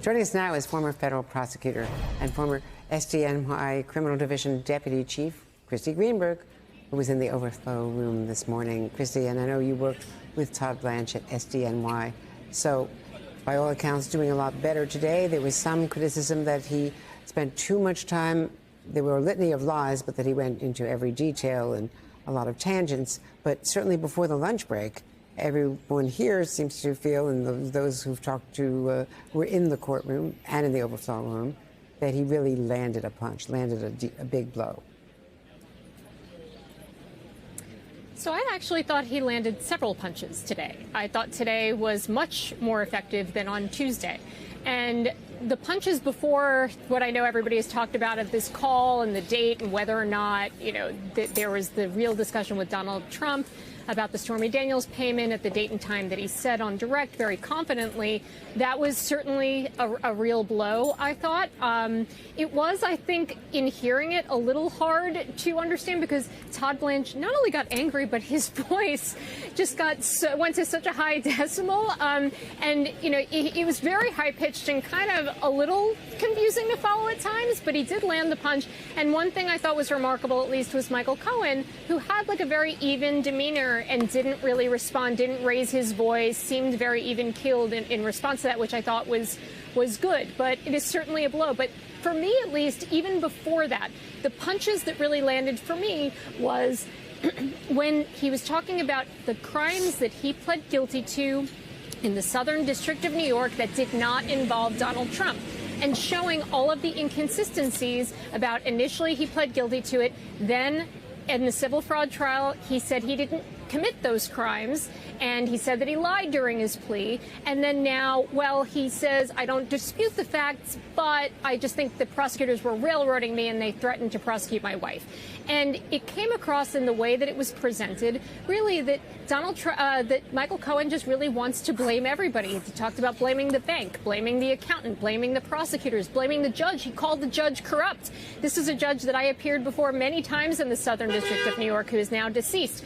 Joining us now is former federal prosecutor and former SDNY Criminal Division Deputy Chief Christy Greenberg, who was in the overflow room this morning. Christy, and I know you worked with Todd Blanche at SDNY, so by all accounts doing a lot better today. There was some criticism that he spent too much time. There were a litany of lies, but that he went into every detail and a lot of tangents. But certainly before the lunch break, everyone here seems to feel, and those who've talked to were in the courtroom and in the overflow room, that he really landed a punch, landed a big blow. So I actually thought he landed several punches today. I thought today was much more effective than on Tuesday. And the punches before, what I know everybody has talked about of this call and the date and whether or not, there was the real discussion with Donald Trump about the Stormy Daniels payment at the date and time that he said on direct very confidently. That was certainly a real blow, I thought. It was, I think, in hearing it, a little hard to understand because Todd Blanche not only got angry, but his voice just went to such a high decimal. And, it was very high-pitched and kind of a little confusing to follow at times, but he did land the punch. And one thing I thought was remarkable, at least, was Michael Cohen, who had like a very even demeanor and didn't really respond, didn't raise his voice, seemed very even-keeled in response to that, which I thought was good. But it is certainly a blow. But for me, at least, even before that, the punches that really landed for me was when he was talking about the crimes that he pled guilty to in the Southern District of New York that did not involve Donald Trump, and showing all of the inconsistencies about initially he pled guilty to it, then in the civil fraud trial, he said he didn't commit those crimes, and he said that he lied during his plea. And then now, well, he says, I don't dispute the facts, but I just think the prosecutors were railroading me and they threatened to prosecute my wife. And it came across in the way that it was presented, really, that that Michael Cohen just really wants to blame everybody. He talked about blaming the bank, blaming the accountant, blaming the prosecutors, blaming the judge. He called the judge corrupt. This is a judge that I appeared before many times in the Southern District of New York, who is now deceased.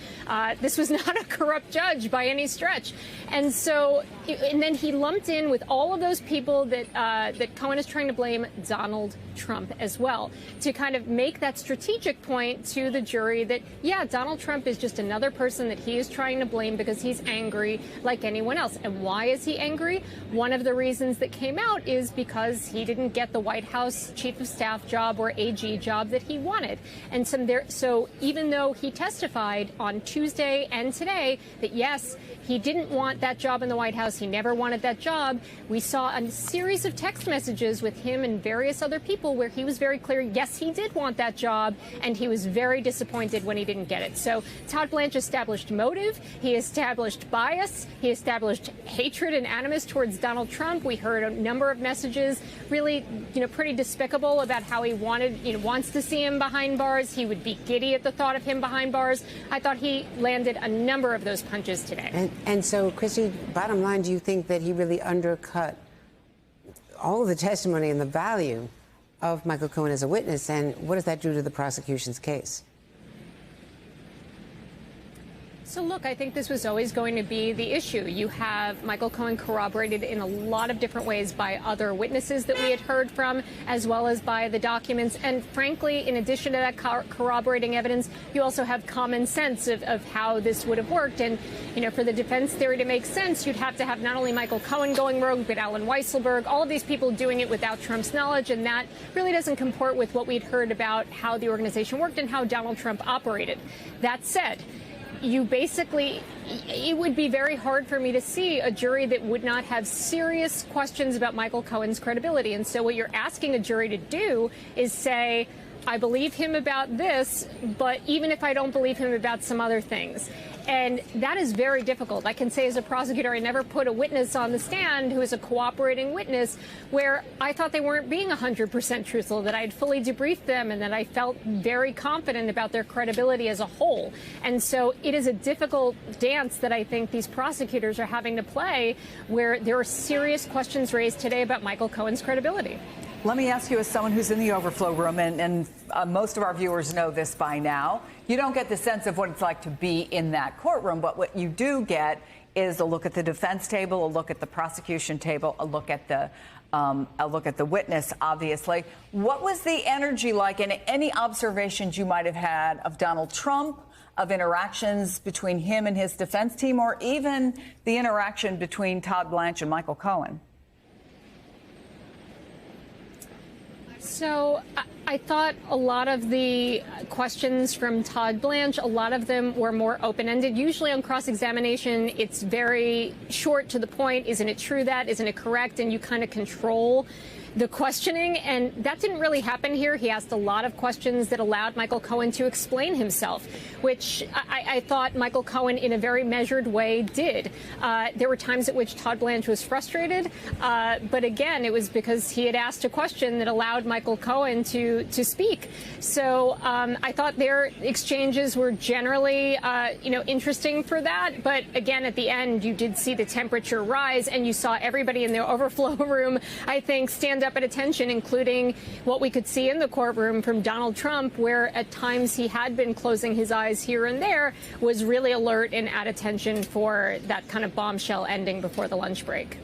This was not a corrupt judge by any stretch. And so, and then he lumped in with all of those people that Cohen is trying to blame Donald Trump as well, to kind of make that strategic point to the jury that, yeah, Donald Trump is just another person that he is trying to blame because he's angry like anyone else. And why is he angry? One of the reasons that came out is because he didn't get the White House Chief of Staff job or AG job that he wanted. And so even though he testified on Tuesday and today that, yes, he didn't want that job in the White House, he never wanted that job, we saw a series of text messages with him and various other people where he was very clear, yes, he did want that job, and he was very disappointed when he didn't get it. So Todd Blanche established motive, he established bias, he established hatred and animus towards Donald Trump. We heard a number of messages, really, pretty despicable about how he wants to see him behind bars. He would be giddy at the thought of him behind bars. I thought he landed a number of those punches today. And so, Christy, bottom line, do you think that he really undercut all of the testimony and the value of Michael Cohen as a witness, and what does that do to the prosecution's case? So, look, I think this was always going to be the issue. You have Michael Cohen corroborated in a lot of different ways by other witnesses that we had heard from, as well as by the documents. And frankly, in addition to that corroborating evidence, you also have common sense of how this would have worked. And, for the defense theory to make sense, you'd have to have not only Michael Cohen going rogue, but Alan Weisselberg, all of these people doing it without Trump's knowledge. And that really doesn't comport with what we'd heard about how the organization worked and how Donald Trump operated. That said, it would be very hard for me to see a jury that would not have serious questions about Michael Cohen's credibility. And so what you're asking a jury to do is say, I believe him about this, but even if I don't believe him about some other things. And that is very difficult. I can say as a prosecutor, I never put a witness on the stand who is a cooperating witness where I thought they weren't being 100% truthful, that I had fully debriefed them and that I felt very confident about their credibility as a whole. And so it is a difficult dance that I think these prosecutors are having to play, where there are serious questions raised today about Michael Cohen's credibility. Let me ask you, as someone who's in the overflow room, and most of our viewers know this by now, you don't get the sense of what it's like to be in that courtroom, but what you do get is a look at the defense table, a look at the prosecution table, a look at the a look at the witness, obviously. What was the energy like, and any observations you might have had of Donald Trump, of interactions between him and his defense team, or even the interaction between Todd Blanche and Michael Cohen? So I thought a lot of the questions from Todd Blanche, a lot of them were more open-ended. Usually on cross-examination, it's very short to the point. Isn't it true that? Isn't it correct? And you kind of control the questioning, and that didn't really happen here. He asked a lot of questions that allowed Michael Cohen to explain himself, which I thought Michael Cohen, in a very measured way, did. There were times at which Todd Blanche was frustrated, but again, it was because he had asked a question that allowed Michael Cohen to speak. So I thought their exchanges were generally, interesting for that. But again, at the end, you did see the temperature rise, and you saw everybody in the overflow room, I think, stand up at attention, including what we could see in the courtroom from Donald Trump, where at times he had been closing his eyes here and there, was really alert and at attention for that kind of bombshell ending before the lunch break.